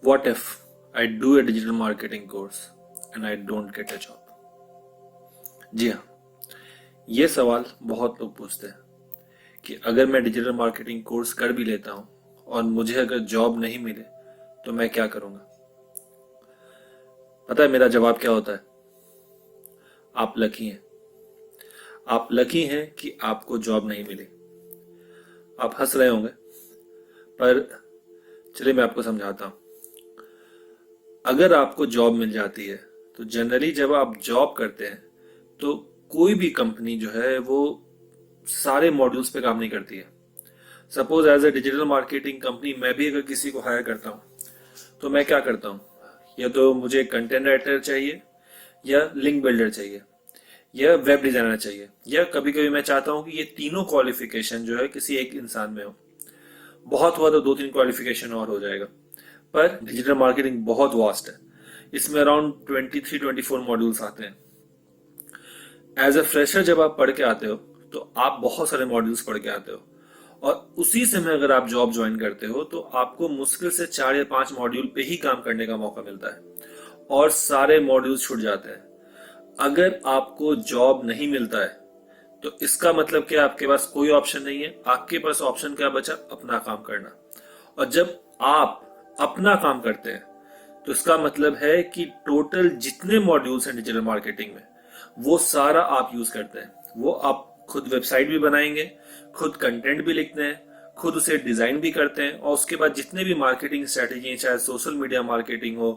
What if I do a digital marketing course and I don't get a job? जी हाँ, ये सवाल बहुत लोग पूछते हैं कि अगर मैं डिजिटल मार्केटिंग कोर्स कर भी लेता हूँ और मुझे अगर जॉब नहीं मिले तो मैं क्या करूँगा। पता है मेरा जवाब क्या होता है? आप लकी हैं। आप लकी हैं कि आपको जॉब नहीं मिली। आप हंस रहे होंगे, पर चलिए मैं आपको समझाता हूँ। अगर आपको जॉब मिल जाती है तो जनरली जब आप जॉब करते हैं तो कोई भी कंपनी जो है वो सारे मॉड्यूल्स पे काम नहीं करती है। Suppose as a digital marketing company मैं भी अगर किसी को हायर करता हूँ तो मैं क्या करता हूँ, या तो मुझे कंटेंट राइटर चाहिए, या लिंक बिल्डर चाहिए, या वेब डिजाइनर चाहिए, या कभी कभी मैं चाहता हूँ कि ये तीनों क्वालिफिकेशन जो है किसी एक इंसान में हो। बहुत हुआ तो 2-3 क्वालिफिकेशन और हो जाएगा। पर डिजिटल मार्केटिंग बहुत वास्ट है। इसमें अराउंड 23-24 मॉड्यूल्स आते हैं। एज ए फ्रेशर जब आप पढ़ के आते हो तो आप बहुत सारे मॉड्यूल्स पढ़ के आते हो, और उसी समय अगर आप जॉब ज्वाइन करते हो तो आपको मुश्किल से 4 या 5 मॉड्यूल पे ही काम करने का मौका मिलता है और सारे मॉड्यूल्स छूट जाते हैं। अगर आपको जॉब नहीं मिलता है तो इसका मतलब क्या, आपके पास कोई ऑप्शन नहीं है। आपके पास ऑप्शन क्या बचा? अपना काम करना। और जब आप अपना काम करते हैं तो इसका मतलब है कि टोटल जितने मॉड्यूल्स हैं डिजिटल मार्केटिंग में वो सारा आप यूज करते हैं। वो आप खुद वेबसाइट भी बनाएंगे, खुद कंटेंट भी लिखते हैं, खुद उसे डिजाइन भी करते हैं, और उसके बाद जितने भी मार्केटिंग स्ट्रेटेजी, चाहे सोशल मीडिया मार्केटिंग हो,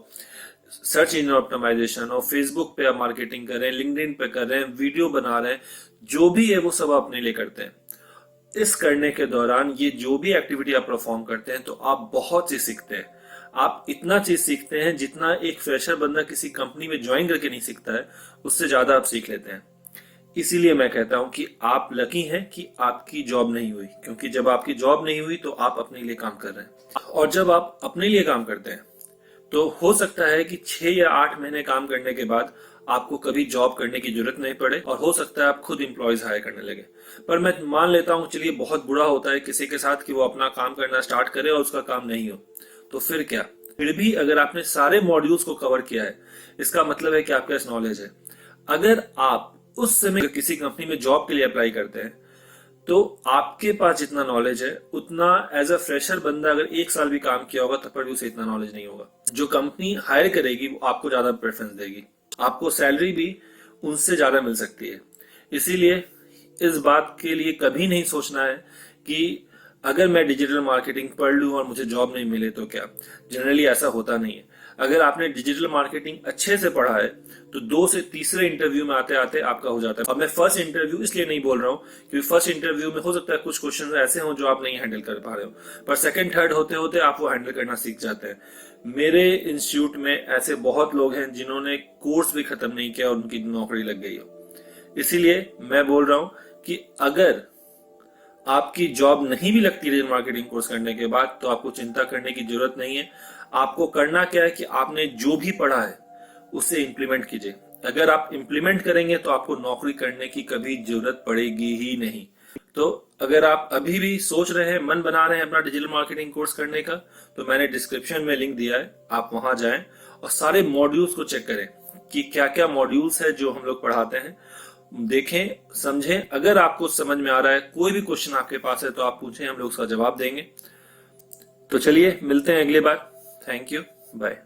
सर्च इंजन ऑप्टिमाइजेशन हो, फेसबुक पे आप मार्केटिंग कर रहे हैं, लिंक्डइन पे कर रहे हैं, वीडियो बना रहे हैं, जो भी है वो सब आप अपने लिए करते हैं। इस करने के दौरान ये जो भी एक्टिविटी आप परफॉर्म करते हैं तो आप बहुत चीज सीखते हैं। आप इतना चीज सीखते हैं जितना एक फ्रेशर बंदा किसी कंपनी में ज्वाइन करके नहीं सीखता है, उससे ज्यादा आप सीख लेते हैं। इसीलिए मैं कहता हूं कि आप लकी हैं कि आपकी जॉब नहीं हुई, क्योंकि जब आपकी जॉब नहीं हुई तो आप अपने लिए काम कर रहे हैं। और जब आप अपने लिए काम करते हैं तो हो सकता है कि 6 या 8 महीने काम करने के बाद आपको कभी जॉब करने की जरूरत नहीं पड़े, और हो सकता है आप खुद एम्प्लॉयज हायर करने लगे। पर मैं मान लेता हूं, चलिए बहुत बुरा होता है किसी के साथ कि वो अपना काम करना स्टार्ट करे और उसका काम नहीं हो, तो फिर क्या? फिर भी अगर आपने सारे मॉड्यूल्स को कवर किया है, इसका मतलब है कि आपके पास नॉलेज है। अगर आप उस समय किसी कंपनी में जॉब के लिए अप्लाई करते हैं तो आपके पास जितना नॉलेज है उतना एज अ फ्रेशर बंदा अगर 1 साल भी काम किया होगा तब पर भी उसे इतना नॉलेज नहीं होगा। जो कंपनी हायर करेगी वो आपको ज्यादा प्रेफरेंस देगी, आपको सैलरी भी उनसे ज्यादा मिल सकती है। इसीलिए इस बात के लिए कभी नहीं सोचना है कि अगर मैं डिजिटल मार्केटिंग पढ़ लूं और मुझे जॉब नहीं मिले तो क्या। जनरली ऐसा होता नहीं है। अगर आपने डिजिटल मार्केटिंग अच्छे से पढ़ा है तो 2 से तीसरे इंटरव्यू में आते आते आपका हो जाता है। और मैं फर्स्ट इंटरव्यू इसलिए नहीं बोल रहा हूँ क्योंकि फर्स्ट इंटरव्यू में हो सकता है कुछ क्वेश्चन ऐसे हों जो आप नहीं हैंडल कर पा रहे हो, पर सेकंड थर्ड होते होते आप वो हैंडल करना सीख जाते हैं। मेरे इंस्टीट्यूट में ऐसे बहुत लोग हैं जिन्होंने कोर्स भी खत्म नहीं किया और उनकी नौकरी लग गई हो। इसीलिए मैं बोल रहा हूं कि अगर आपकी जॉब नहीं भी लगती डिजिटल मार्केटिंग कोर्स करने के बाद तो आपको चिंता करने की जरूरत नहीं है। आपको करना क्या है कि आपने जो भी पढ़ा है उसे इंप्लीमेंट कीजिए। अगर आप इंप्लीमेंट करेंगे तो आपको नौकरी करने की कभी जरूरत पड़ेगी ही नहीं। तो अगर आप अभी भी सोच रहे हैं, मन बना रहे हैं अपना डिजिटल मार्केटिंग कोर्स करने का, तो मैंने डिस्क्रिप्शन में लिंक दिया है, आप वहां जाएं और सारे मॉड्यूल्स को चेक करें कि क्या क्या मॉड्यूल्स है जो हम लोग पढ़ाते हैं। देखें, समझें। अगर आपको समझ में आ रहा है, कोई भी क्वेश्चन आपके पास है तो आप पूछें, हम लोग उसका जवाब देंगे। तो चलिए मिलते हैं अगली बार। Thank you, bye.